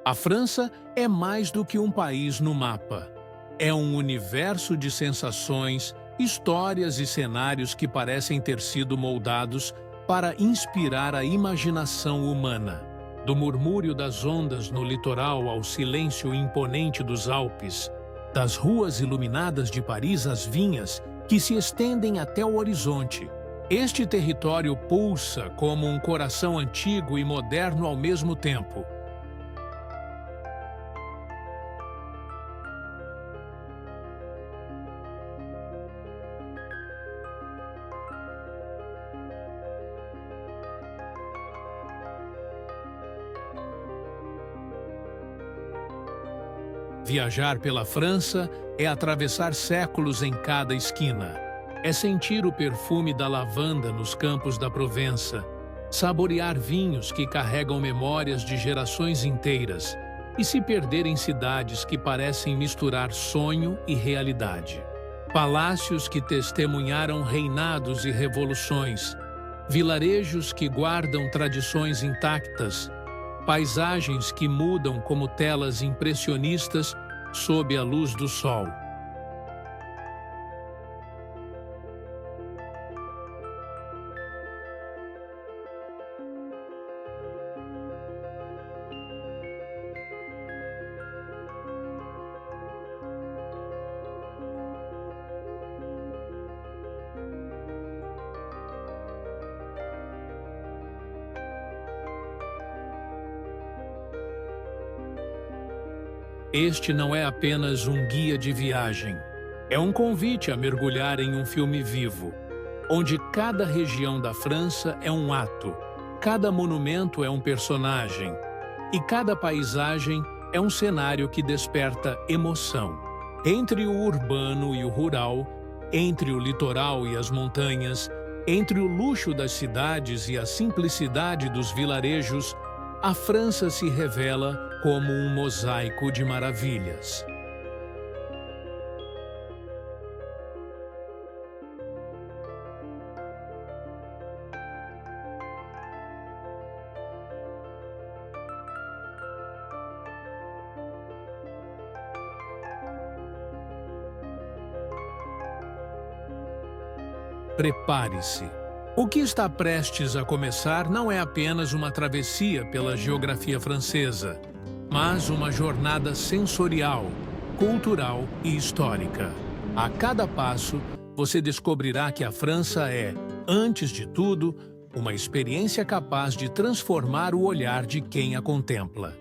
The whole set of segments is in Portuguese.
A França é mais do que um país no mapa. É um universo de sensações, histórias e cenários que parecem ter sido moldados para inspirar a imaginação humana. Do murmúrio das ondas no litoral ao silêncio imponente dos Alpes, das ruas iluminadas de Paris às vinhas que se estendem até o horizonte. Este território pulsa como um coração antigo e moderno ao mesmo tempo. Viajar pela França é atravessar séculos em cada esquina. É sentir o perfume da lavanda nos campos da Provença, saborear vinhos que carregam memórias de gerações inteiras e se perder em cidades que parecem misturar sonho e realidade. Palácios que testemunharam reinados e revoluções, vilarejos que guardam tradições intactas, paisagens que mudam como telas impressionistas sob a luz do sol. Este não é apenas um guia de viagem. É um convite a mergulhar em um filme vivo, onde cada região da França é um ato, cada monumento é um personagem e cada paisagem é um cenário que desperta emoção. Entre o urbano e o rural, entre o litoral e as montanhas, entre o luxo das cidades e a simplicidade dos vilarejos, a França se revela como um mosaico de maravilhas. Prepare-se. O que está prestes a começar não é apenas uma travessia pela geografia francesa, mas uma jornada sensorial, cultural e histórica. A cada passo, você descobrirá que a França é, antes de tudo, uma experiência capaz de transformar o olhar de quem a contempla.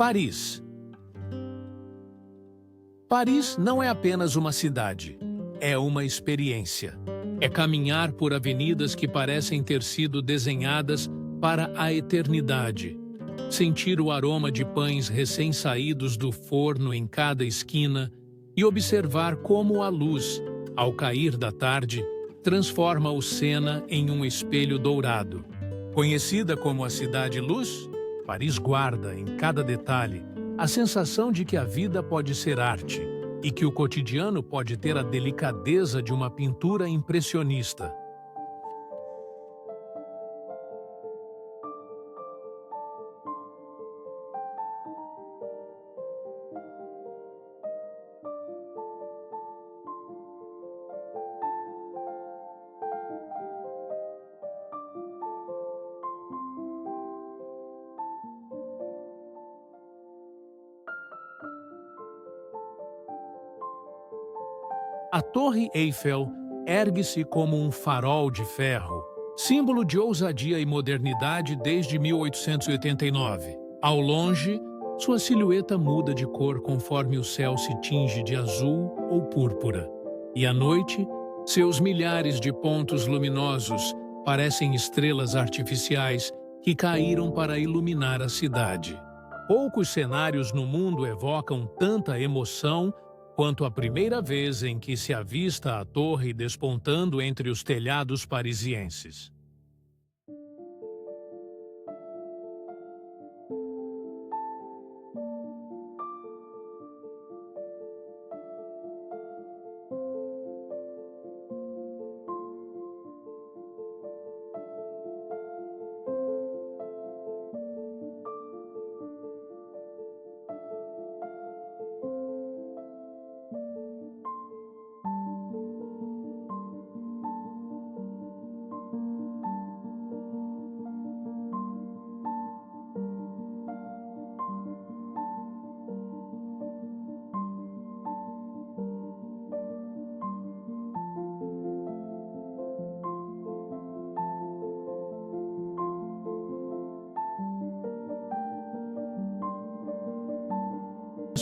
Paris. Paris não é apenas uma cidade, é uma experiência. É caminhar por avenidas que parecem ter sido desenhadas para a eternidade. Sentir o aroma de pães recém-saídos do forno em cada esquina e observar como a luz, ao cair da tarde, transforma o Sena em um espelho dourado. Conhecida como a Cidade Luz, Paris guarda, em cada detalhe, a sensação de que a vida pode ser arte e que o cotidiano pode ter a delicadeza de uma pintura impressionista. A Torre Eiffel ergue-se como um farol de ferro, símbolo de ousadia e modernidade desde 1889. Ao longe, sua silhueta muda de cor conforme o céu se tinge de azul ou púrpura. E à noite, seus milhares de pontos luminosos parecem estrelas artificiais que caíram para iluminar a cidade. Poucos cenários no mundo evocam tanta emoção quanto a primeira vez em que se avista a torre despontando entre os telhados parisienses.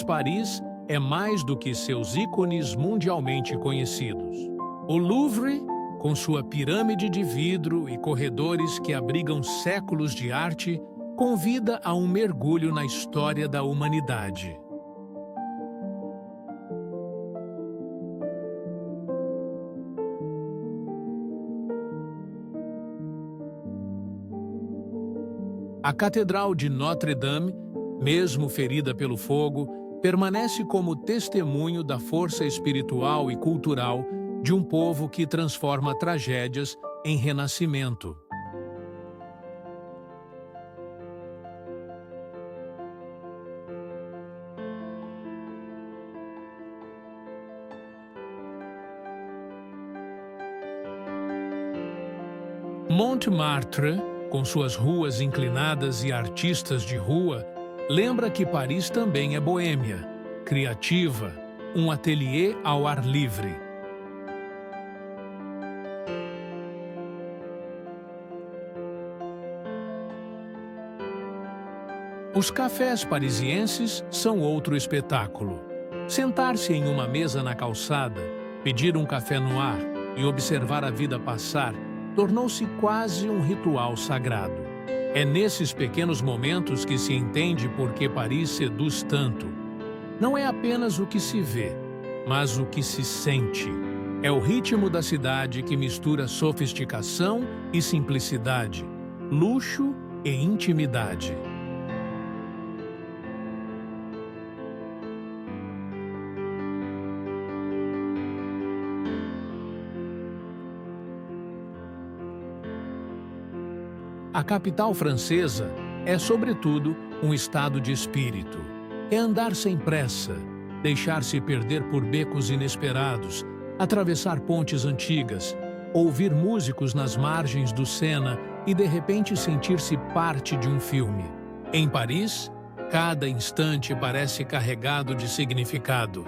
Paris é mais do que seus ícones mundialmente conhecidos. O Louvre, com sua pirâmide de vidro e corredores que abrigam séculos de arte, convida a um mergulho na história da humanidade. A Catedral de Notre-Dame, mesmo ferida pelo fogo, permanece como testemunho da força espiritual e cultural de um povo que transforma tragédias em renascimento. Montmartre, com suas ruas inclinadas e artistas de rua, lembra que Paris também é boêmia, criativa, um ateliê ao ar livre. Os cafés parisienses são outro espetáculo. Sentar-se em uma mesa na calçada, pedir um café no ar e observar a vida passar tornou-se quase um ritual sagrado. É nesses pequenos momentos que se entende por que Paris seduz tanto. Não é apenas o que se vê, mas o que se sente. É o ritmo da cidade que mistura sofisticação e simplicidade, luxo e intimidade. A capital francesa é, sobretudo, um estado de espírito. É andar sem pressa, deixar-se perder por becos inesperados, atravessar pontes antigas, ouvir músicos nas margens do Sena e, de repente, sentir-se parte de um filme. Em Paris, cada instante parece carregado de significado.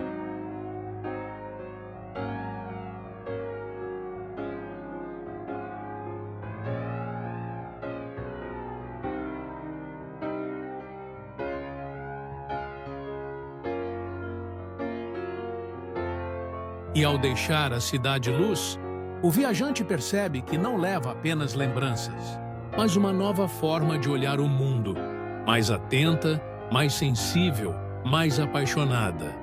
E ao deixar a cidade-luz, o viajante percebe que não leva apenas lembranças, mas uma nova forma de olhar o mundo, mais atenta, mais sensível, mais apaixonada.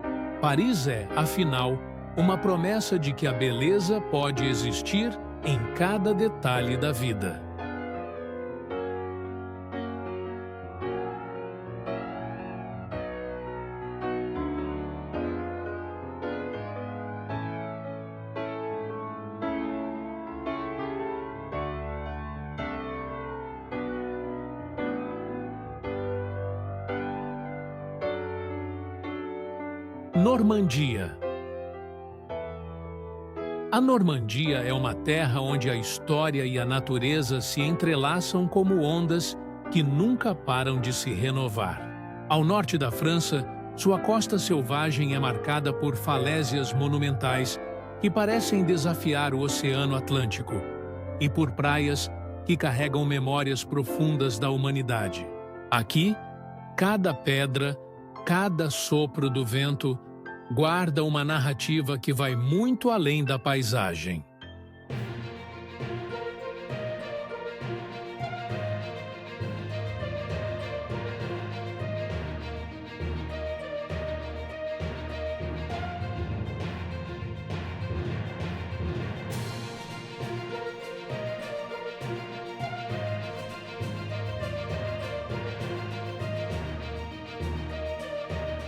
Paris é, afinal, uma promessa de que a beleza pode existir em cada detalhe da vida. Normandia. A Normandia é uma terra onde a história e a natureza se entrelaçam como ondas que nunca param de se renovar. Ao norte da França, sua costa selvagem é marcada por falésias monumentais que parecem desafiar o Oceano Atlântico, e por praias que carregam memórias profundas da humanidade. Aqui, cada pedra, cada sopro do vento guarda uma narrativa que vai muito além da paisagem.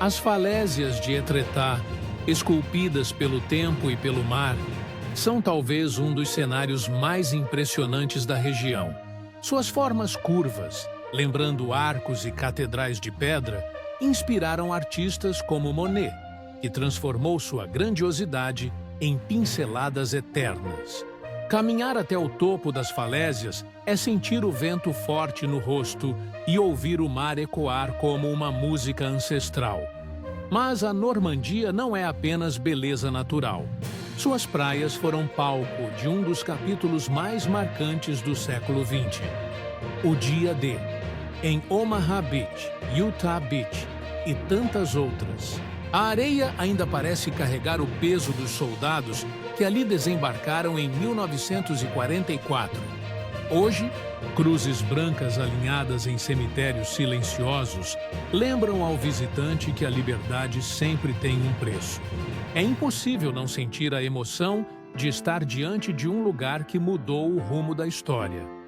As falésias de Etretat, esculpidas pelo tempo e pelo mar, são talvez um dos cenários mais impressionantes da região. Suas formas curvas, lembrando arcos e catedrais de pedra, inspiraram artistas como Monet, que transformou sua grandiosidade em pinceladas eternas. Caminhar até o topo das falésias é sentir o vento forte no rosto e ouvir o mar ecoar como uma música ancestral. Mas a Normandia não é apenas beleza natural. Suas praias foram palco de um dos capítulos mais marcantes do século XX. O Dia D, em Omaha Beach, Utah Beach e tantas outras. A areia ainda parece carregar o peso dos soldados que ali desembarcaram em 1944. Hoje, cruzes brancas alinhadas em cemitérios silenciosos lembram ao visitante que a liberdade sempre tem um preço. É impossível não sentir a emoção de estar diante de um lugar que mudou o rumo da história.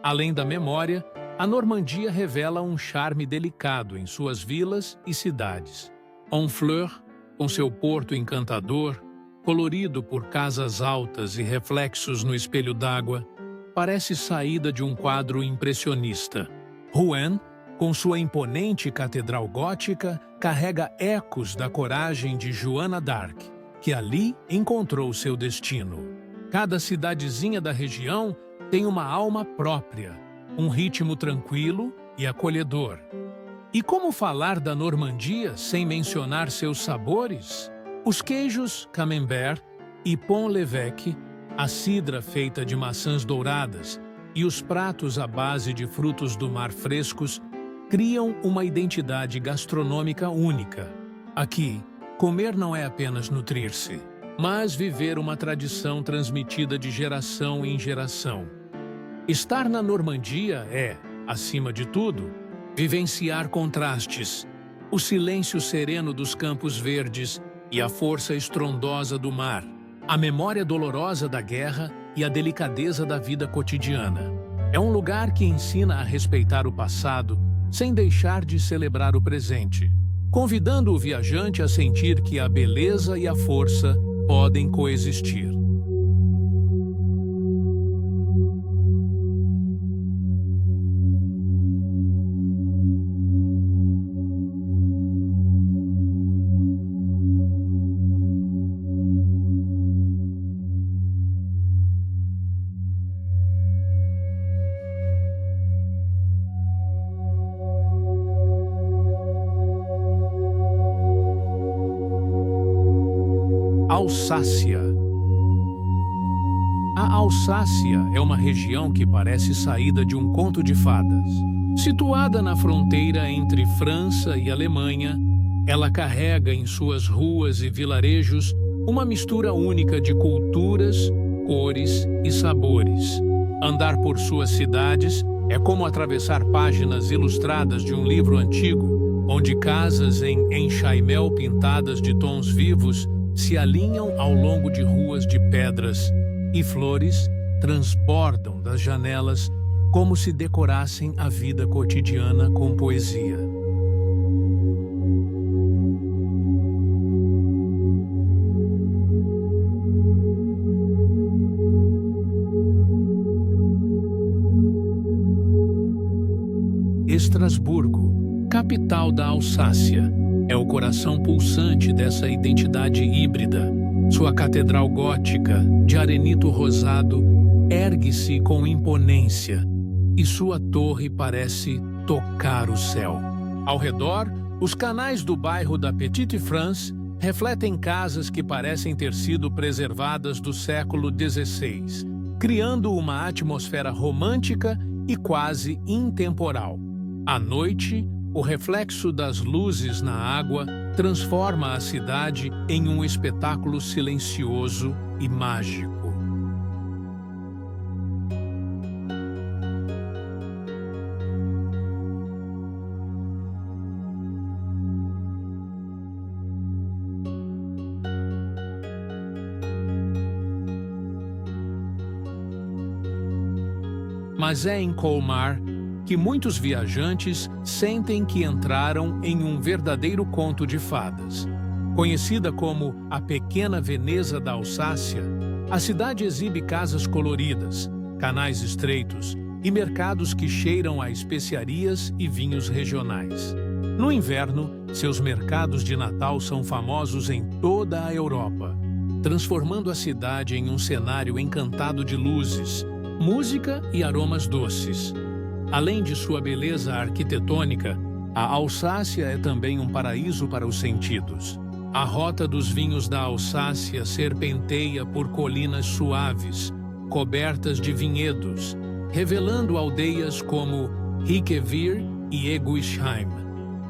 Além da memória, a Normandia revela um charme delicado em suas vilas e cidades. Honfleur, com seu porto encantador, colorido por casas altas e reflexos no espelho d'água, parece saída de um quadro impressionista. Rouen, com sua imponente catedral gótica, carrega ecos da coragem de Joana d'Arc, que ali encontrou seu destino. Cada cidadezinha da região tem uma alma própria, um ritmo tranquilo e acolhedor. E como falar da Normandia sem mencionar seus sabores? Os queijos Camembert e Pont-l'Évêque, a cidra feita de maçãs douradas e os pratos à base de frutos do mar frescos criam uma identidade gastronômica única. Aqui, comer não é apenas nutrir-se, mas viver uma tradição transmitida de geração em geração. Estar na Normandia é, acima de tudo, vivenciar contrastes, o silêncio sereno dos campos verdes e a força estrondosa do mar, a memória dolorosa da guerra e a delicadeza da vida cotidiana. É um lugar que ensina a respeitar o passado sem deixar de celebrar o presente, convidando o viajante a sentir que a beleza e a força podem coexistir. Alsácia. A Alsácia é uma região que parece saída de um conto de fadas. Situada na fronteira entre França e Alemanha, ela carrega em suas ruas e vilarejos uma mistura única de culturas, cores e sabores. Andar por suas cidades é como atravessar páginas ilustradas de um livro antigo, onde casas em enxaimel pintadas de tons vivos se alinham ao longo de ruas de pedras e flores transbordam das janelas como se decorassem a vida cotidiana com poesia. Estrasburgo, capital da Alsácia. É o coração pulsante dessa identidade híbrida. Sua catedral gótica, de arenito rosado, ergue-se com imponência, e sua torre parece tocar o céu. Ao redor, os canais do bairro da Petite France refletem casas que parecem ter sido preservadas do século XVI, criando uma atmosfera romântica e quase intemporal. À noite, o reflexo das luzes na água transforma a cidade em um espetáculo silencioso e mágico. Mas é em Colmar que muitos viajantes sentem que entraram em um verdadeiro conto de fadas. Conhecida como a Pequena Veneza da Alsácia, a cidade exibe casas coloridas, canais estreitos e mercados que cheiram a especiarias e vinhos regionais. No inverno, seus mercados de Natal são famosos em toda a Europa, transformando a cidade em um cenário encantado de luzes, música e aromas doces. Além de sua beleza arquitetônica, a Alsácia é também um paraíso para os sentidos. A rota dos vinhos da Alsácia serpenteia por colinas suaves, cobertas de vinhedos, revelando aldeias como Hickevir e Eguisheim,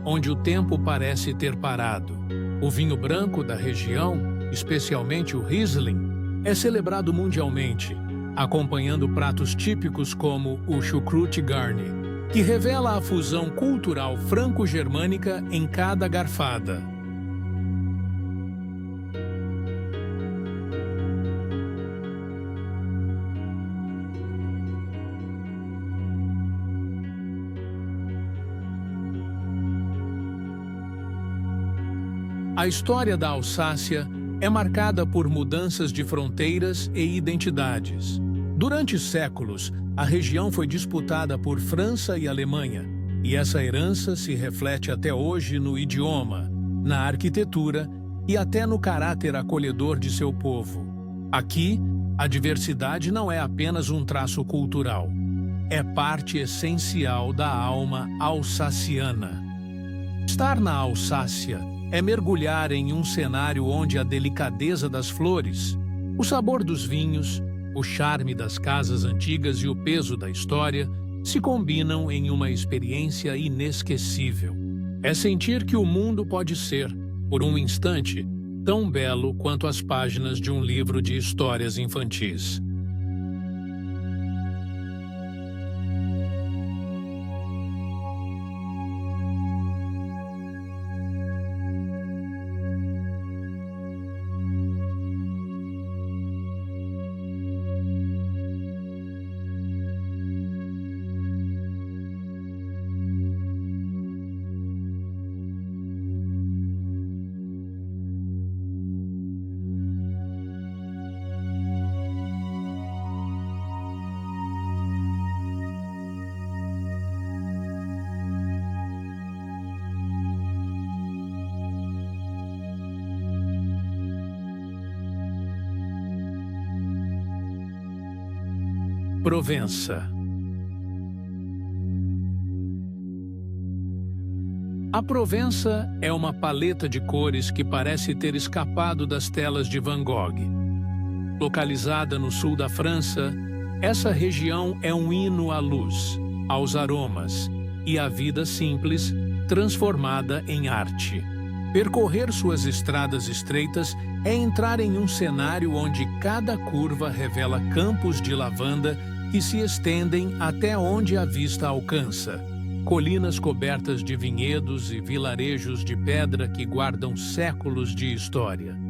onde o tempo parece ter parado. O vinho branco da região, especialmente o Riesling, é celebrado mundialmente, acompanhando pratos típicos como o Chucrute Garni, que revela a fusão cultural franco-germânica em cada garfada. A história da Alsácia é marcada por mudanças de fronteiras e identidades. Durante séculos, a região foi disputada por França e Alemanha, e essa herança se reflete até hoje no idioma, na arquitetura e até no caráter acolhedor de seu povo. Aqui, a diversidade não é apenas um traço cultural, é parte essencial da alma alsaciana. Estar na Alsácia é mergulhar em um cenário onde a delicadeza das flores, o sabor dos vinhos, o charme das casas antigas e o peso da história se combinam em uma experiência inesquecível. É sentir que o mundo pode ser, por um instante, tão belo quanto as páginas de um livro de histórias infantis. Provença. A Provença é uma paleta de cores que parece ter escapado das telas de Van Gogh. Localizada no sul da França, essa região é um hino à luz, aos aromas e à vida simples transformada em arte. Percorrer suas estradas estreitas é entrar em um cenário onde cada curva revela campos de lavanda que se estendem até onde a vista alcança. Colinas cobertas de vinhedos e vilarejos de pedra que guardam séculos de história.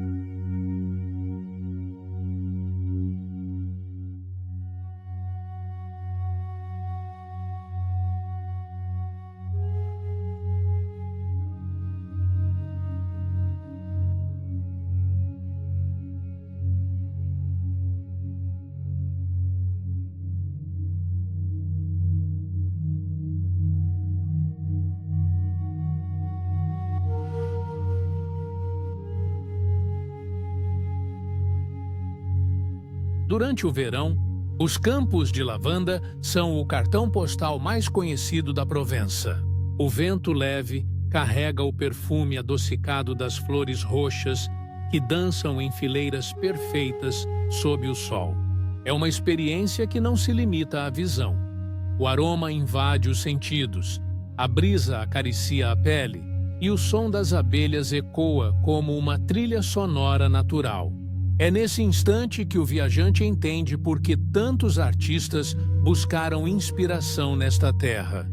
Durante o verão, os campos de lavanda são o cartão postal mais conhecido da Provença. O vento leve carrega o perfume adocicado das flores roxas que dançam em fileiras perfeitas sob o sol. É uma experiência que não se limita à visão. O aroma invade os sentidos, a brisa acaricia a pele e o som das abelhas ecoa como uma trilha sonora natural. É nesse instante que o viajante entende por que tantos artistas buscaram inspiração nesta terra.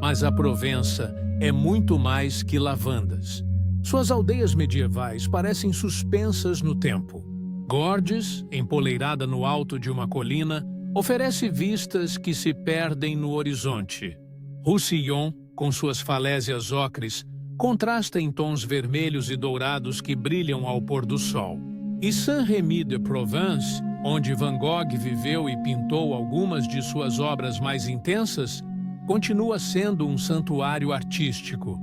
Mas a Provença é muito mais que lavandas. Suas aldeias medievais parecem suspensas no tempo. Gorges, empoleirada no alto de uma colina, oferece vistas que se perdem no horizonte. Roussillon, com suas falésias ocres, contrasta em tons vermelhos e dourados que brilham ao pôr do sol. E Saint-Rémy-de-Provence, onde Van Gogh viveu e pintou algumas de suas obras mais intensas, continua sendo um santuário artístico.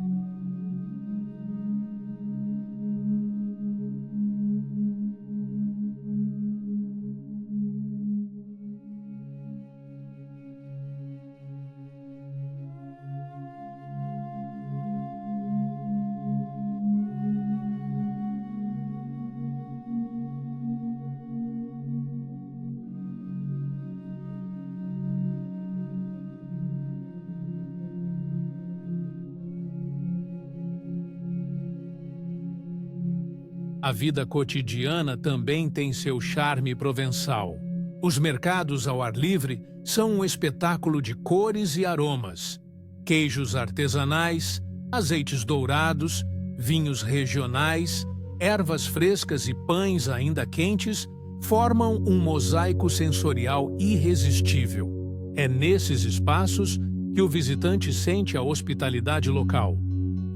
A vida cotidiana também tem seu charme provençal. Os mercados ao ar livre são um espetáculo de cores e aromas. Queijos artesanais, azeites dourados, vinhos regionais, ervas frescas e pães ainda quentes formam um mosaico sensorial irresistível. É nesses espaços que o visitante sente a hospitalidade local.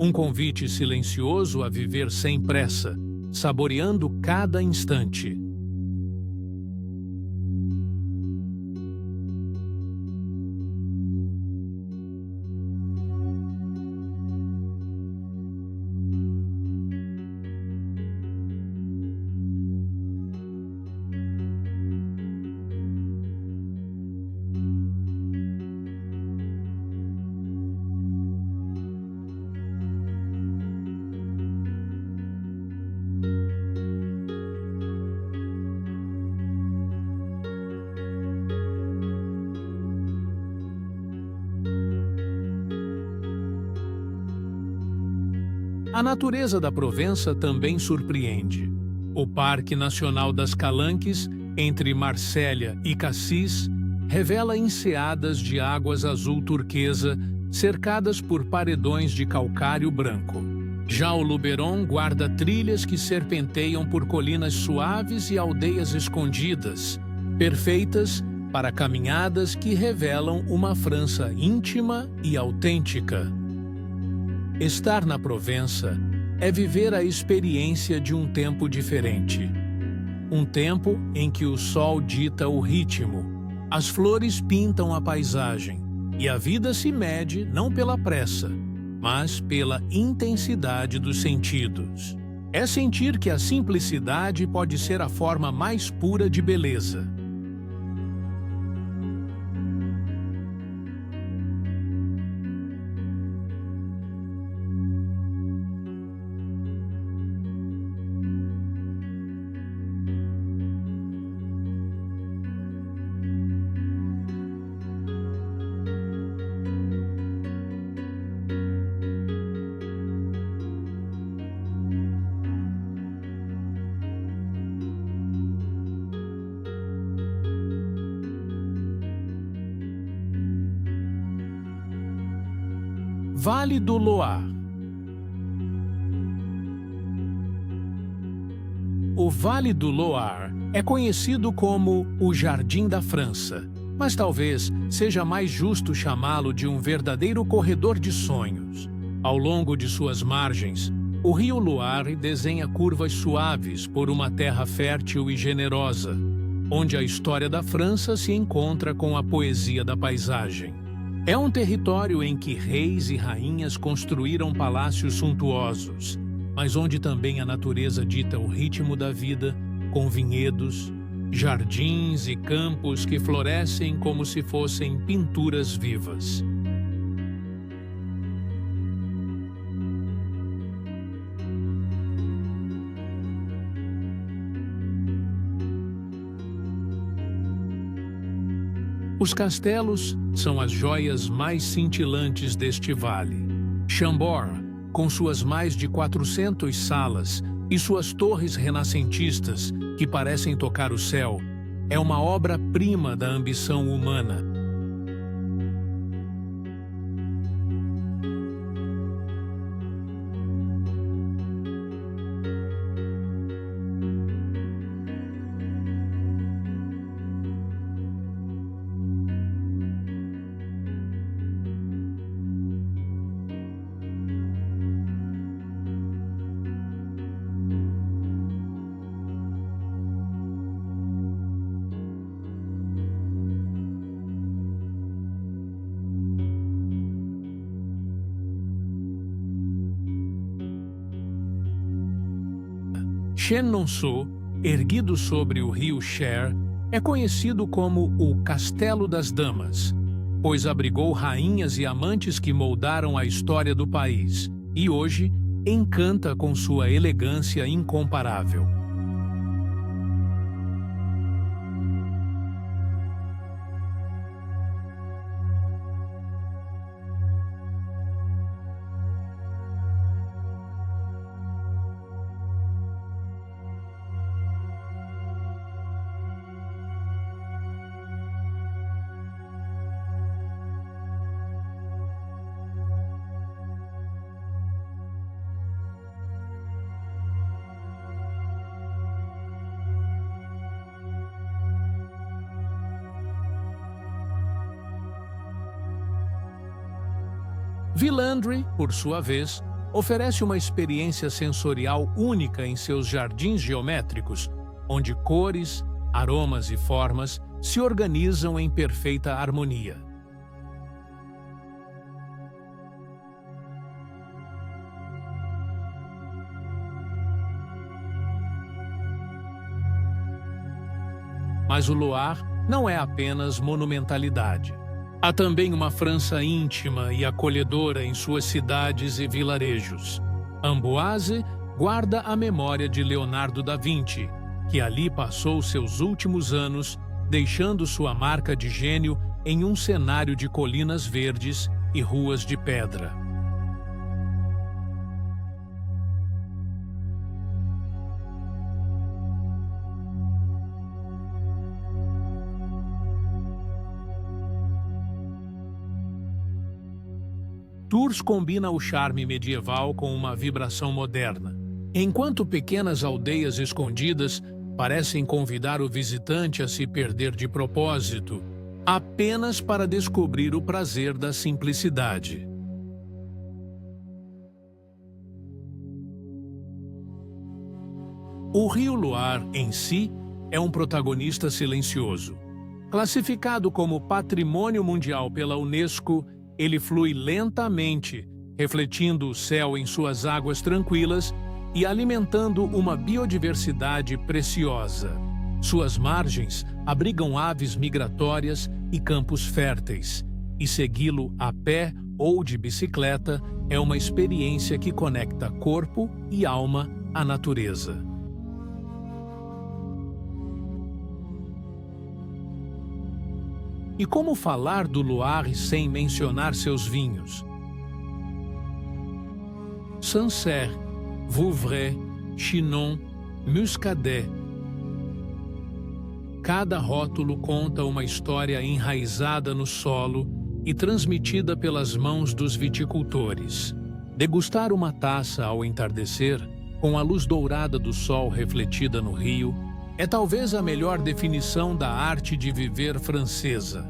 Um convite silencioso a viver sem pressa, saboreando cada instante. A natureza da Provença também surpreende. O Parque Nacional das Calanques, entre Marsella e Cassis, revela enseadas de águas azul turquesa cercadas por paredões de calcário branco. Já o Luberon guarda trilhas que serpenteiam por colinas suaves e aldeias escondidas, perfeitas para caminhadas que revelam uma França íntima e autêntica. Estar na Provença é viver a experiência de um tempo diferente. Um tempo em que o sol dita o ritmo, as flores pintam a paisagem e a vida se mede não pela pressa, mas pela intensidade dos sentidos. É sentir que a simplicidade pode ser a forma mais pura de beleza. Vale do Loire. O Vale do Loire é conhecido como o Jardim da França, mas talvez seja mais justo chamá-lo de um verdadeiro corredor de sonhos. Ao longo de suas margens, o rio Loire desenha curvas suaves por uma terra fértil e generosa, onde a história da França se encontra com a poesia da paisagem. É um território em que reis e rainhas construíram palácios suntuosos, mas onde também a natureza dita o ritmo da vida, com vinhedos, jardins e campos que florescem como se fossem pinturas vivas. Os castelos são as joias mais cintilantes deste vale. Chambord, com suas mais de 400 salas e suas torres renascentistas que parecem tocar o céu, é uma obra-prima da ambição humana. Chenonceau, erguido sobre o rio Cher, é conhecido como o Castelo das Damas, pois abrigou rainhas e amantes que moldaram a história do país e hoje encanta com sua elegância incomparável. Villandry, por sua vez, oferece uma experiência sensorial única em seus jardins geométricos, onde cores, aromas e formas se organizam em perfeita harmonia. Mas o Loire não é apenas monumentalidade. Há também uma França íntima e acolhedora em suas cidades e vilarejos. Amboise guarda a memória de Leonardo da Vinci, que ali passou seus últimos anos, deixando sua marca de gênio em um cenário de colinas verdes e ruas de pedra. Tours combina o charme medieval com uma vibração moderna. Enquanto pequenas aldeias escondidas parecem convidar o visitante a se perder de propósito, apenas para descobrir o prazer da simplicidade. O rio Loire, em si, é um protagonista silencioso. Classificado como Patrimônio Mundial pela Unesco, ele flui lentamente, refletindo o céu em suas águas tranquilas e alimentando uma biodiversidade preciosa. Suas margens abrigam aves migratórias e campos férteis, e segui-lo a pé ou de bicicleta é uma experiência que conecta corpo e alma à natureza. E como falar do Loire sem mencionar seus vinhos? Sancerre, Vouvray, Chinon, Muscadet. Cada rótulo conta uma história enraizada no solo e transmitida pelas mãos dos viticultores. Degustar uma taça ao entardecer, com a luz dourada do sol refletida no rio, é talvez a melhor definição da arte de viver francesa.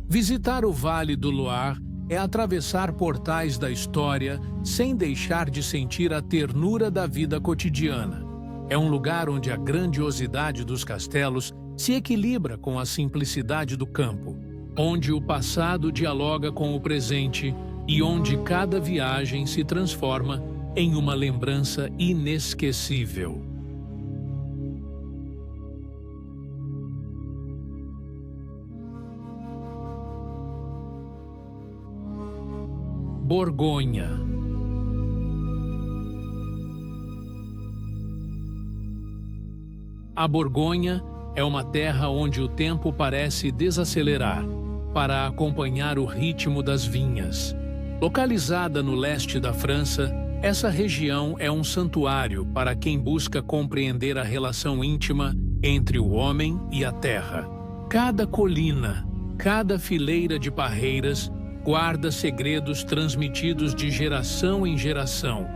Visitar o Vale do Loire é atravessar portais da história sem deixar de sentir a ternura da vida cotidiana. É um lugar onde a grandiosidade dos castelos se equilibra com a simplicidade do campo, onde o passado dialoga com o presente e onde cada viagem se transforma em uma lembrança inesquecível. Borgonha. A Borgonha é uma terra onde o tempo parece desacelerar para acompanhar o ritmo das vinhas. Localizada no leste da França, essa região é um santuário para quem busca compreender a relação íntima entre o homem e a terra. Cada colina, cada fileira de parreiras guarda segredos transmitidos de geração em geração,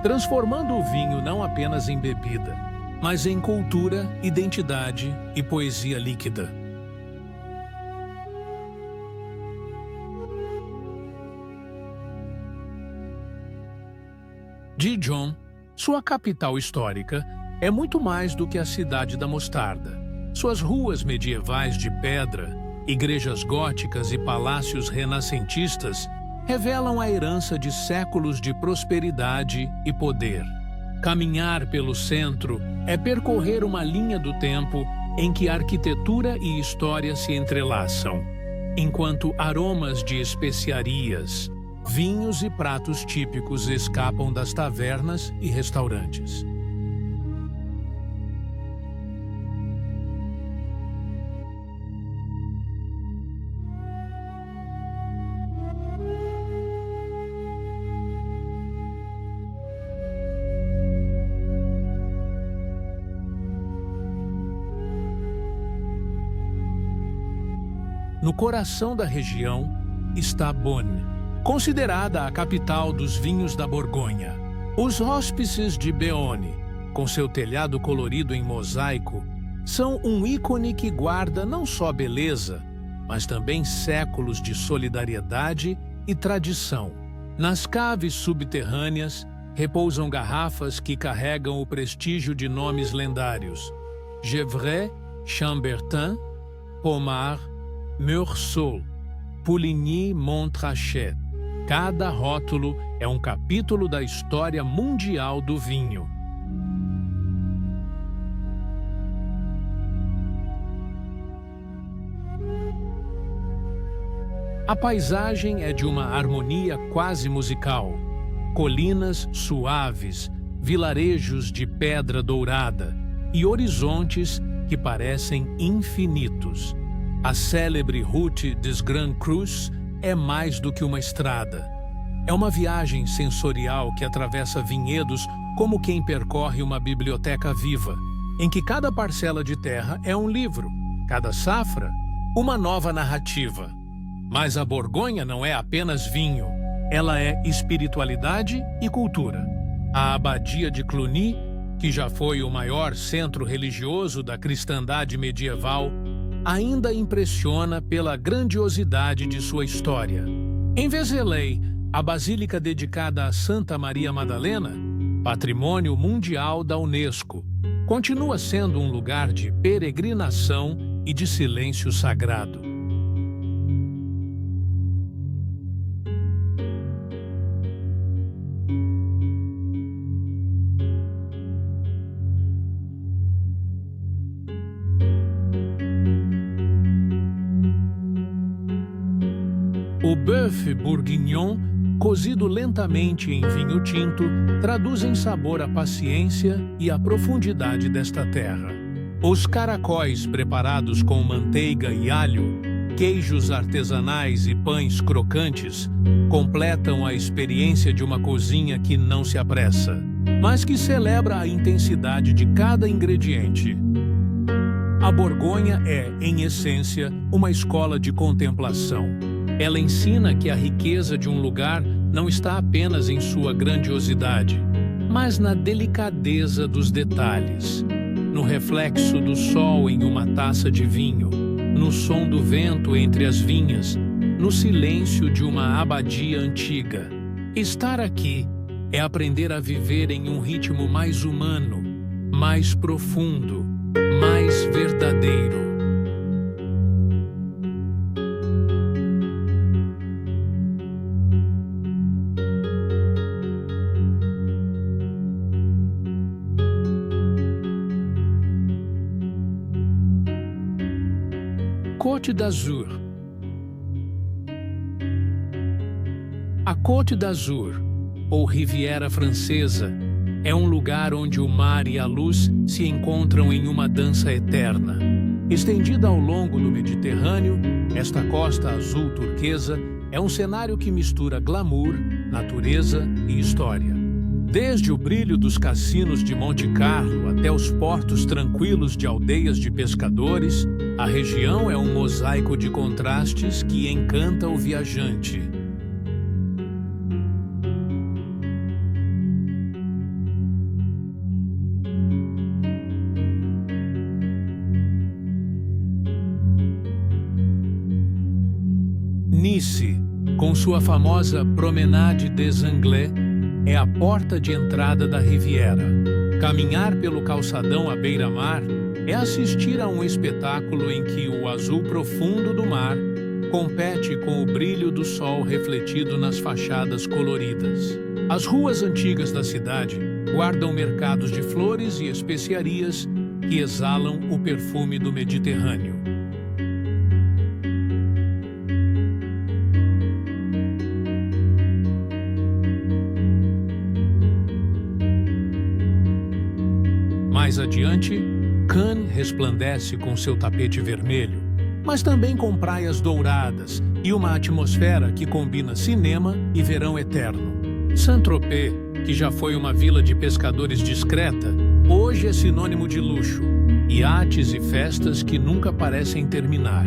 transformando o vinho não apenas em bebida, mas em cultura, identidade e poesia líquida. Dijon, sua capital histórica, é muito mais do que a cidade da mostarda. Suas ruas medievais de pedra, igrejas góticas e palácios renascentistas revelam a herança de séculos de prosperidade e poder. Caminhar pelo centro é percorrer uma linha do tempo em que arquitetura e história se entrelaçam, enquanto aromas de especiarias, vinhos e pratos típicos escapam das tavernas e restaurantes. No coração da região está Beaune, considerada a capital dos vinhos da Borgonha. Os hóspices de Beaune, com seu telhado colorido em mosaico, são um ícone que guarda não só beleza, mas também séculos de solidariedade e tradição. Nas caves subterrâneas repousam garrafas que carregam o prestígio de nomes lendários: Gevrey, Chambertin, Pommard, Meursault, Puligny-Montrachet. Cada rótulo é um capítulo da história mundial do vinho. A paisagem é de uma harmonia quase musical. Colinas suaves, vilarejos de pedra dourada e horizontes que parecem infinitos. A célebre Route des Grands Crus é mais do que uma estrada. É uma viagem sensorial que atravessa vinhedos como quem percorre uma biblioteca viva, em que cada parcela de terra é um livro, cada safra, uma nova narrativa. Mas a Borgonha não é apenas vinho, ela é espiritualidade e cultura. A Abadia de Cluny, que já foi o maior centro religioso da cristandade medieval, ainda impressiona pela grandiosidade de sua história. Em Vézelay, a basílica dedicada a Santa Maria Madalena, patrimônio mundial da Unesco, continua sendo um lugar de peregrinação e de silêncio sagrado. O bœuf bourguignon, cozido lentamente em vinho tinto, traduz em sabor a paciência e a profundidade desta terra. Os caracóis preparados com manteiga e alho, queijos artesanais e pães crocantes completam a experiência de uma cozinha que não se apressa. mas que celebra a intensidade de cada ingrediente. A Borgonha é, em essência, uma escola de contemplação. Ela ensina que a riqueza de um lugar não está apenas em sua grandiosidade, mas na delicadeza dos detalhes, no reflexo do sol em uma taça de vinho, no som do vento entre as vinhas, no silêncio de uma abadia antiga. Estar aqui é aprender a viver em um ritmo mais humano, mais profundo, mais verdadeiro. Côte d'Azur. A Côte d'Azur, ou Riviera Francesa, é um lugar onde o mar e a luz se encontram em uma dança eterna. Estendida ao longo do Mediterrâneo, esta costa azul turquesa é um cenário que mistura glamour, natureza e história. Desde o brilho dos cassinos de Monte Carlo até os portos tranquilos de aldeias de pescadores, a região é um mosaico de contrastes que encanta o viajante. Nice, com sua famosa Promenade des Anglais, é a porta de entrada da Riviera. Caminhar pelo calçadão à beira-mar é assistir a um espetáculo em que o azul profundo do mar compete com o brilho do sol refletido nas fachadas coloridas. As ruas antigas da cidade guardam mercados de flores e especiarias que exalam o perfume do Mediterrâneo. Mais adiante, Cannes resplandece com seu tapete vermelho, mas também com praias douradas e uma atmosfera que combina cinema e verão eterno. Saint-Tropez, que já foi uma vila de pescadores discreta, hoje é sinônimo de luxo, iates e festas que nunca parecem terminar.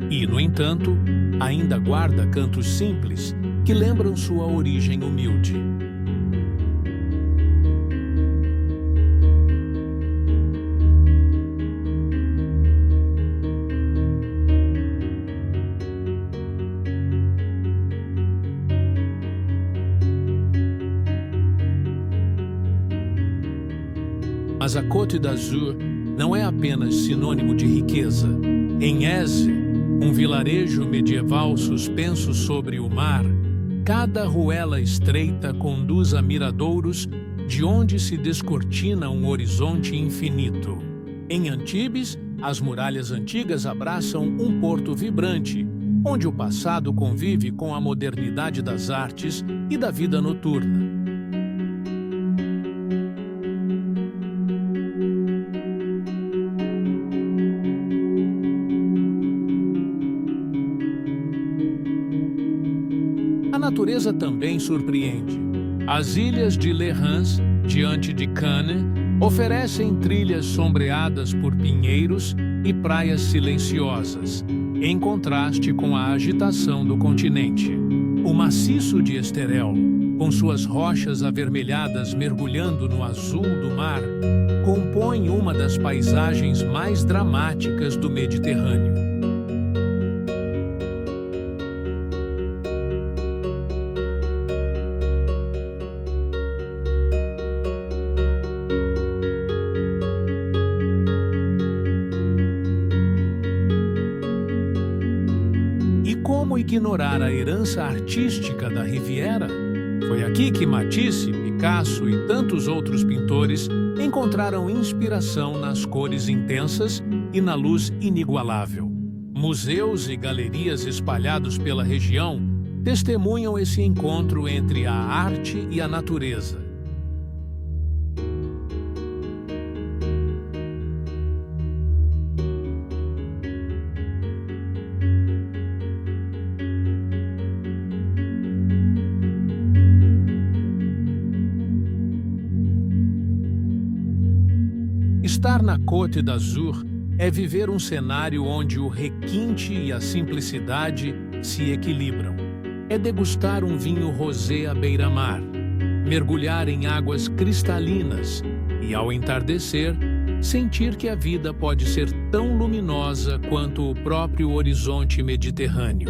E, no entanto, ainda guarda cantos simples que lembram sua origem humilde. Mas a Côte d'Azur não é apenas sinônimo de riqueza. Em Èze, um vilarejo medieval suspenso sobre o mar, cada ruela estreita conduz a miradouros de onde se descortina um horizonte infinito. Em Antibes, as muralhas antigas abraçam um porto vibrante, onde o passado convive com a modernidade das artes e da vida noturna. A natureza também surpreende. As ilhas de Les Rens, diante de Cannes, oferecem trilhas sombreadas por pinheiros e praias silenciosas, em contraste com a agitação do continente. O maciço de Esterel, com suas rochas avermelhadas mergulhando no azul do mar, compõe uma das paisagens mais dramáticas do Mediterrâneo. Como ignorar a herança artística da Riviera? Foi aqui que Matisse, Picasso e tantos outros pintores encontraram inspiração nas cores intensas e na luz inigualável. Museus e galerias espalhados pela região testemunham esse encontro entre a arte e a natureza. Estar na Côte d'Azur é viver um cenário onde o requinte e a simplicidade se equilibram. É degustar um vinho rosé à beira-mar, mergulhar em águas cristalinas e, ao entardecer, sentir que a vida pode ser tão luminosa quanto o próprio horizonte mediterrâneo.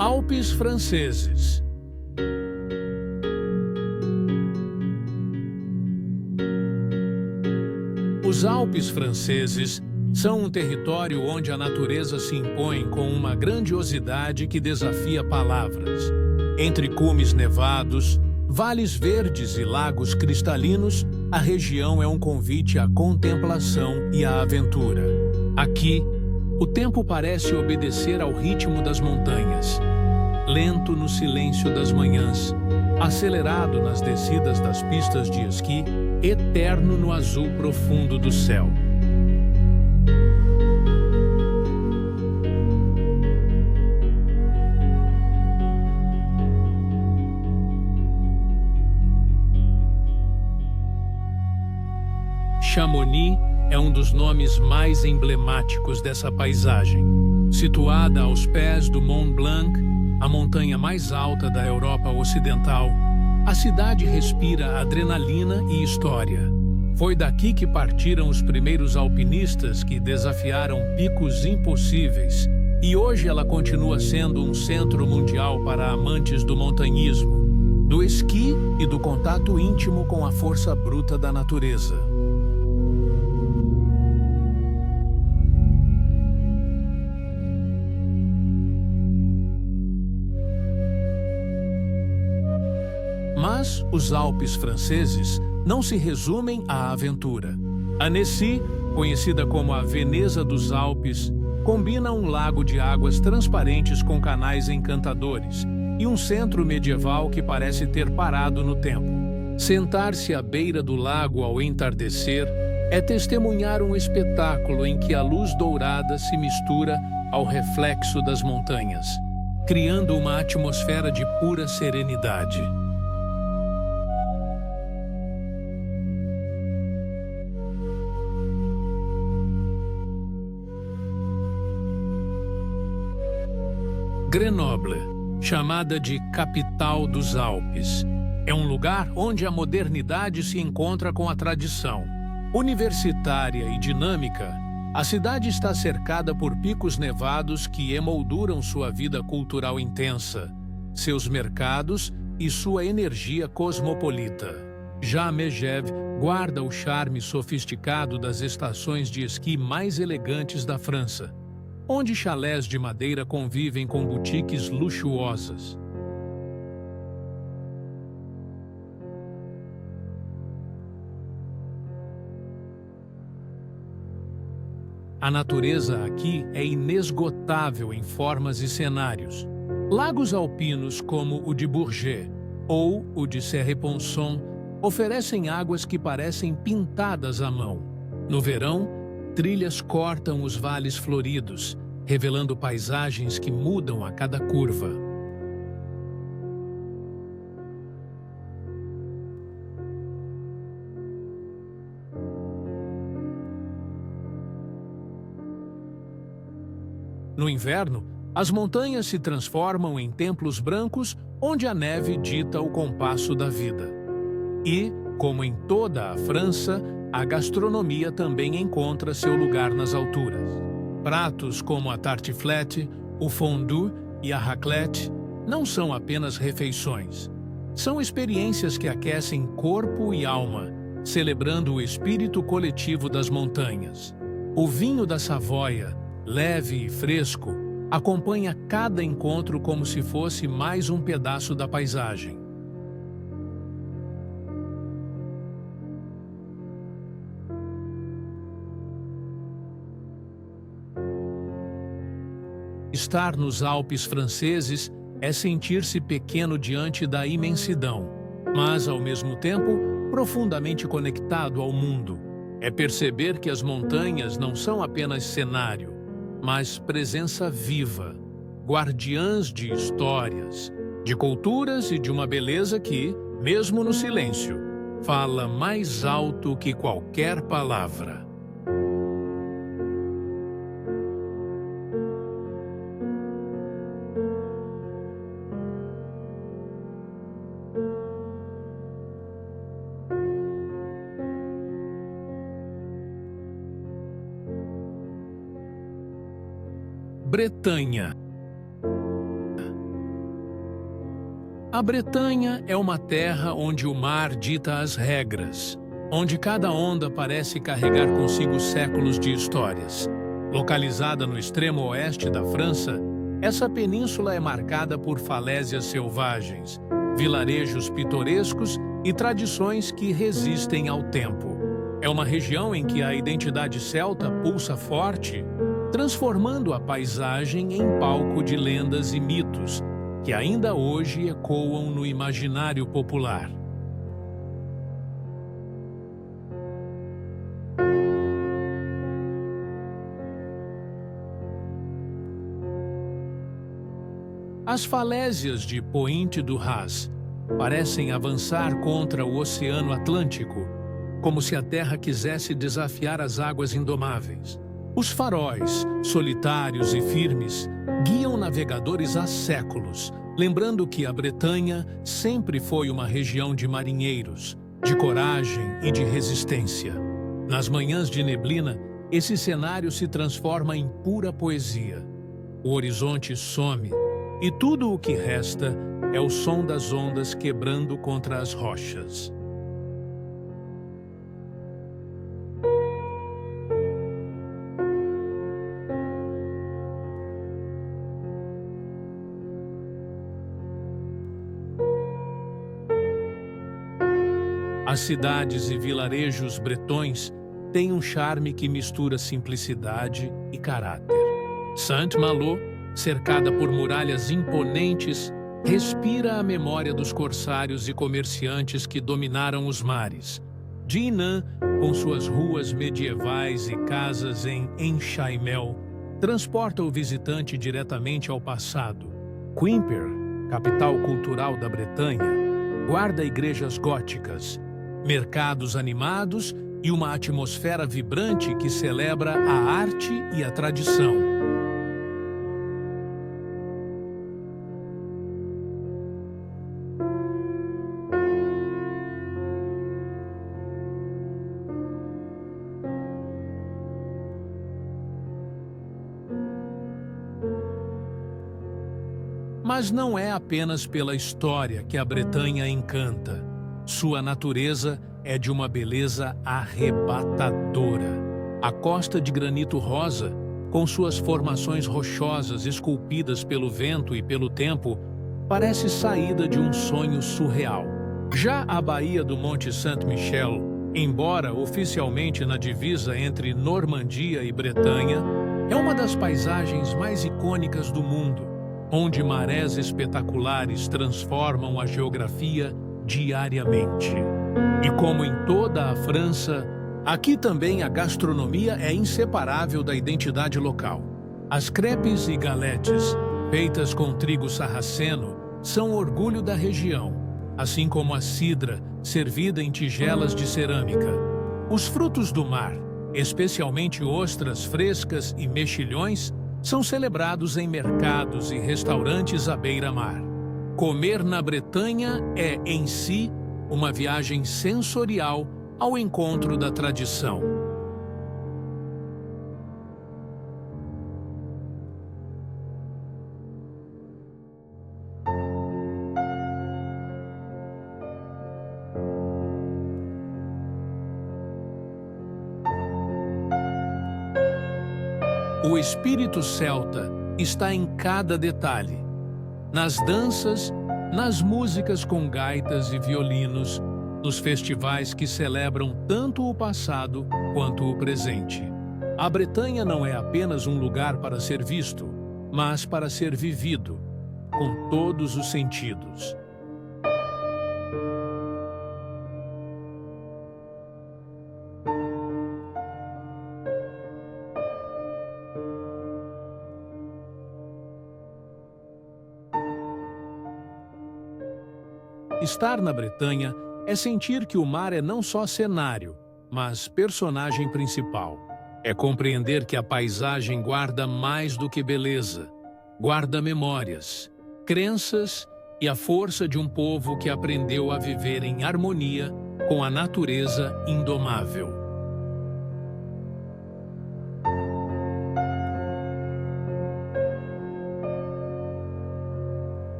Alpes franceses. Os Alpes franceses são um território onde a natureza se impõe com uma grandiosidade que desafia palavras. Entre cumes nevados, vales verdes e lagos cristalinos, a região é um convite à contemplação e à aventura. Aqui, o tempo parece obedecer ao ritmo das montanhas, lento no silêncio das manhãs, acelerado nas descidas das pistas de esqui, eterno no azul profundo do céu. Chamonix é um dos nomes mais emblemáticos dessa paisagem. Situada aos pés do Mont Blanc, a montanha mais alta da Europa Ocidental, a cidade respira adrenalina e história. Foi daqui que partiram os primeiros alpinistas que desafiaram picos impossíveis, e hoje ela continua sendo um centro mundial para amantes do montanhismo, do esqui e do contato íntimo com a força bruta da natureza. Mas os Alpes franceses não se resumem à aventura. Annecy, conhecida como a Veneza dos Alpes, combina um lago de águas transparentes com canais encantadores e um centro medieval que parece ter parado no tempo. Sentar-se à beira do lago ao entardecer é testemunhar um espetáculo em que a luz dourada se mistura ao reflexo das montanhas, criando uma atmosfera de pura serenidade. Grenoble, chamada de capital dos Alpes, é um lugar onde a modernidade se encontra com a tradição. Universitária e dinâmica, a cidade está cercada por picos nevados que emolduram sua vida cultural intensa, seus mercados e sua energia cosmopolita. Já Megève guarda o charme sofisticado das estações de esqui mais elegantes da França, onde chalés de madeira convivem com boutiques luxuosas. A natureza aqui é inesgotável em formas e cenários. Lagos alpinos como o de Bourget ou o de Serre-Ponçon oferecem águas que parecem pintadas à mão. No verão, trilhas cortam os vales floridos, revelando paisagens que mudam a cada curva. No inverno, as montanhas se transformam em templos brancos onde a neve dita o compasso da vida. E, como em toda a França, a gastronomia também encontra seu lugar nas alturas. Pratos como a tartiflette, o fondue e a raclette não são apenas refeições. São experiências que aquecem corpo e alma, celebrando o espírito coletivo das montanhas. O vinho da Savoia, leve e fresco, acompanha cada encontro como se fosse mais um pedaço da paisagem. Estar nos Alpes franceses é sentir-se pequeno diante da imensidão, mas, ao mesmo tempo, profundamente conectado ao mundo. É perceber que as montanhas não são apenas cenário, mas presença viva, guardiãs de histórias, de culturas e de uma beleza que, mesmo no silêncio, fala mais alto que qualquer palavra. Bretanha. A Bretanha é uma terra onde o mar dita as regras, onde cada onda parece carregar consigo séculos de histórias. Localizada no extremo oeste da França, essa península é marcada por falésias selvagens, vilarejos pitorescos e tradições que resistem ao tempo. É uma região em que a identidade celta pulsa forte, transformando a paisagem em palco de lendas e mitos que ainda hoje ecoam no imaginário popular. As falésias de Pointe-du-Raz parecem avançar contra o Oceano Atlântico, como se a Terra quisesse desafiar as águas indomáveis. Os faróis, solitários e firmes, guiam navegadores há séculos, lembrando que a Bretanha sempre foi uma região de marinheiros, de coragem e de resistência. Nas manhãs de neblina, esse cenário se transforma em pura poesia. O horizonte some, e tudo o que resta é o som das ondas quebrando contra as rochas. As cidades e vilarejos bretões têm um charme que mistura simplicidade e caráter. Saint-Malo, cercada por muralhas imponentes, respira a memória dos corsários e comerciantes que dominaram os mares. Dinan, com suas ruas medievais e casas em Enchaimel, transporta o visitante diretamente ao passado. Quimper, capital cultural da Bretanha, guarda igrejas góticas, mercados animados e uma atmosfera vibrante que celebra a arte e a tradição. Mas não é apenas pela história que a Bretanha encanta. Sua natureza é de uma beleza arrebatadora. A costa de granito rosa, com suas formações rochosas esculpidas pelo vento e pelo tempo, parece saída de um sonho surreal. Já a Baía do Monte Saint-Michel, embora oficialmente na divisa entre Normandia e Bretanha, é uma das paisagens mais icônicas do mundo, onde marés espetaculares transformam a geografia diariamente. E como em toda a França, aqui também a gastronomia é inseparável da identidade local. As crepes e galetes, feitas com trigo sarraceno, são orgulho da região, assim como a cidra, servida em tigelas de cerâmica. Os frutos do mar, especialmente ostras frescas e mexilhões, são celebrados em mercados e restaurantes à beira-mar. Comer na Bretanha é, em si, uma viagem sensorial ao encontro da tradição. O espírito celta está em cada detalhe. Nas danças, nas músicas com gaitas e violinos, nos festivais que celebram tanto o passado quanto o presente. A Bretanha não é apenas um lugar para ser visto, mas para ser vivido, com todos os sentidos. Estar na Bretanha é sentir que o mar é não só cenário, mas personagem principal. É compreender que a paisagem guarda mais do que beleza, guarda memórias, crenças e a força de um povo que aprendeu a viver em harmonia com a natureza indomável.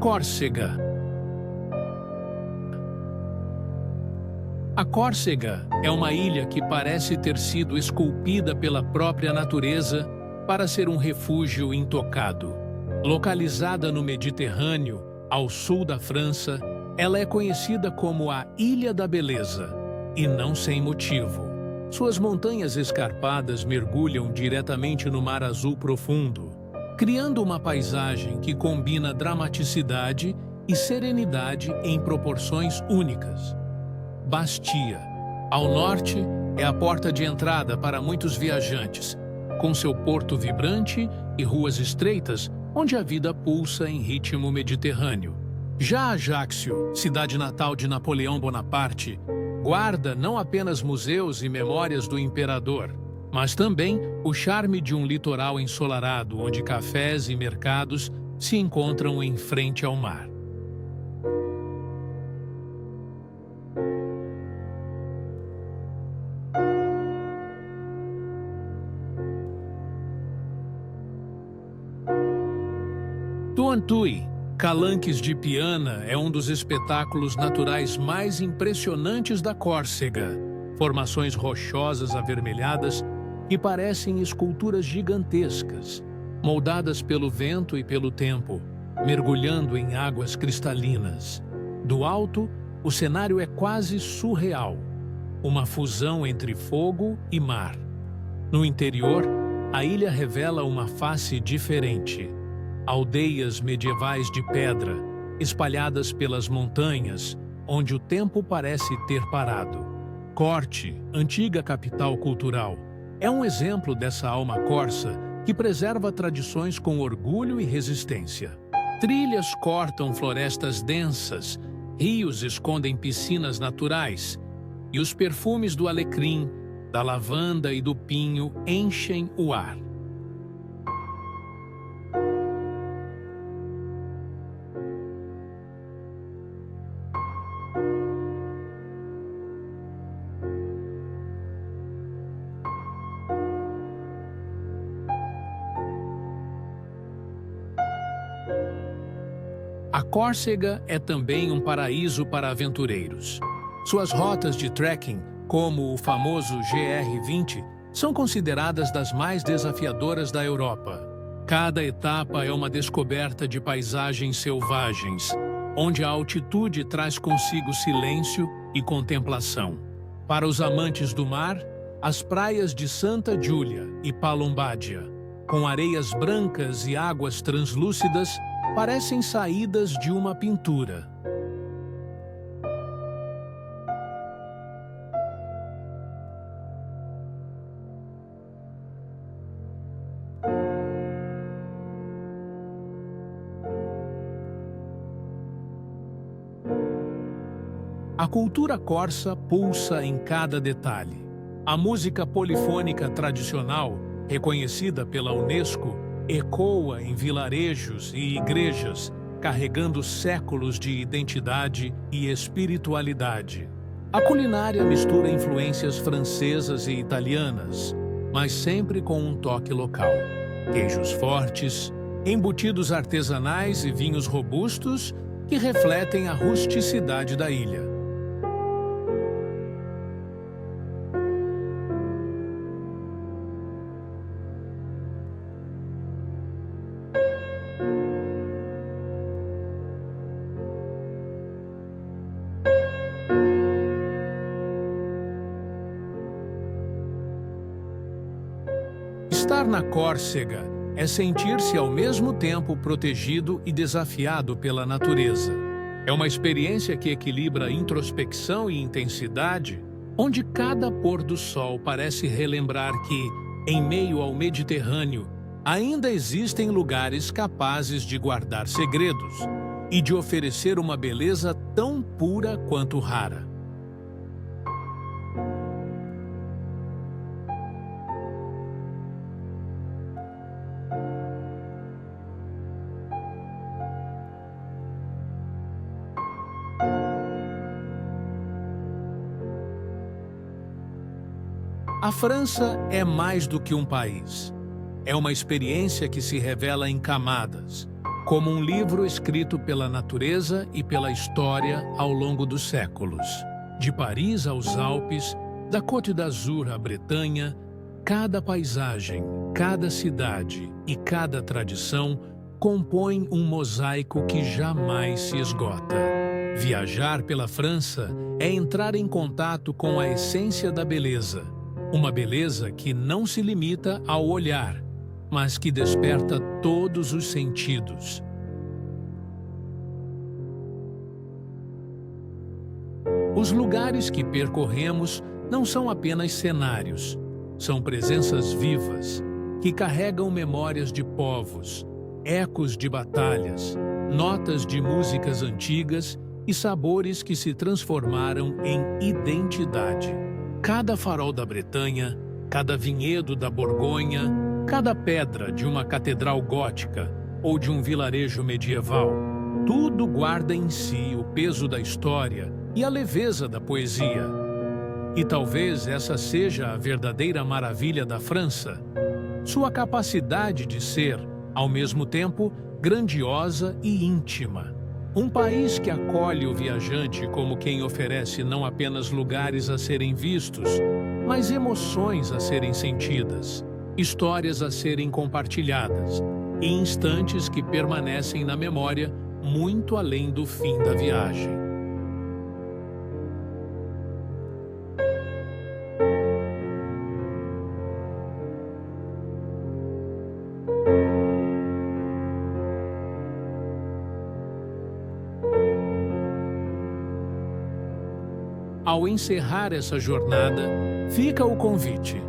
Córcega. A Córcega é uma ilha que parece ter sido esculpida pela própria natureza para ser um refúgio intocado. Localizada no Mediterrâneo, ao sul da França, ela é conhecida como a Ilha da Beleza, e não sem motivo. Suas montanhas escarpadas mergulham diretamente no mar azul profundo, criando uma paisagem que combina dramaticidade e serenidade em proporções únicas. Bastia, ao norte, é a porta de entrada para muitos viajantes, com seu porto vibrante e ruas estreitas onde a vida pulsa em ritmo mediterrâneo. Já Ajaccio, cidade natal de Napoleão Bonaparte, guarda não apenas museus e memórias do imperador, mas também o charme de um litoral ensolarado onde cafés e mercados se encontram em frente ao mar. Tuantui, Calanques de Piana, é um dos espetáculos naturais mais impressionantes da Córcega. Formações rochosas avermelhadas que parecem esculturas gigantescas, moldadas pelo vento e pelo tempo, mergulhando em águas cristalinas. Do alto, o cenário é quase surreal, uma fusão entre fogo e mar. No interior, a ilha revela uma face diferente. Aldeias medievais de pedra, espalhadas pelas montanhas, onde o tempo parece ter parado. Corte, antiga capital cultural, é um exemplo dessa alma corsa que preserva tradições com orgulho e resistência. Trilhas cortam florestas densas, rios escondem piscinas naturais, e os perfumes do alecrim, da lavanda e do pinho enchem o ar. A Córcega é também um paraíso para aventureiros. Suas rotas de trekking, como o famoso GR20, são consideradas das mais desafiadoras da Europa. Cada etapa é uma descoberta de paisagens selvagens, onde a altitude traz consigo silêncio e contemplação. Para os amantes do mar, as praias de Santa Giulia e Palombadia, com areias brancas e águas translúcidas, parecem saídas de uma pintura. A cultura corsa pulsa em cada detalhe. A música polifônica tradicional, reconhecida pela Unesco, ecoa em vilarejos e igrejas, carregando séculos de identidade e espiritualidade. A culinária mistura influências francesas e italianas, mas sempre com um toque local. Queijos fortes, embutidos artesanais e vinhos robustos que refletem a rusticidade da ilha. Estar na Córcega é sentir-se ao mesmo tempo protegido e desafiado pela natureza. É uma experiência que equilibra introspecção e intensidade, onde cada pôr do sol parece relembrar que, em meio ao Mediterrâneo, Ainda existem lugares capazes de guardar segredos e de oferecer uma beleza tão pura quanto rara. A França é mais do que um país. É uma experiência que se revela em camadas, como um livro escrito pela natureza e pela história ao longo dos séculos. De Paris aos Alpes, da Côte d'Azur à Bretanha, cada paisagem, cada cidade e cada tradição compõem um mosaico que jamais se esgota. Viajar pela França é entrar em contato com a essência da beleza. Uma beleza que não se limita ao olhar, mas que desperta todos os sentidos. Os lugares que percorremos não são apenas cenários, são presenças vivas, que carregam memórias de povos, ecos de batalhas, notas de músicas antigas e sabores que se transformaram em identidade. Cada farol da Bretanha, cada vinhedo da Borgonha, cada pedra de uma catedral gótica ou de um vilarejo medieval, tudo guarda em si o peso da história e a leveza da poesia. E talvez essa seja a verdadeira maravilha da França, sua capacidade de ser, ao mesmo tempo, grandiosa e íntima. Um país que acolhe o viajante como quem oferece não apenas lugares a serem vistos, mas emoções a serem sentidas, histórias a serem compartilhadas e instantes que permanecem na memória muito além do fim da viagem. Ao encerrar essa jornada, fica o convite.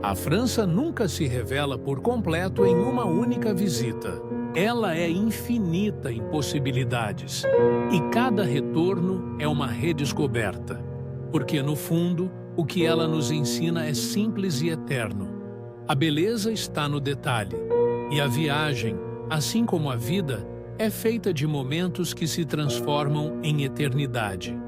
A França nunca se revela por completo em uma única visita. Ela é infinita em possibilidades, e cada retorno é uma redescoberta. Porque, no fundo, o que ela nos ensina é simples e eterno. A beleza está no detalhe, e a viagem, assim como a vida, é feita de momentos que se transformam em eternidade.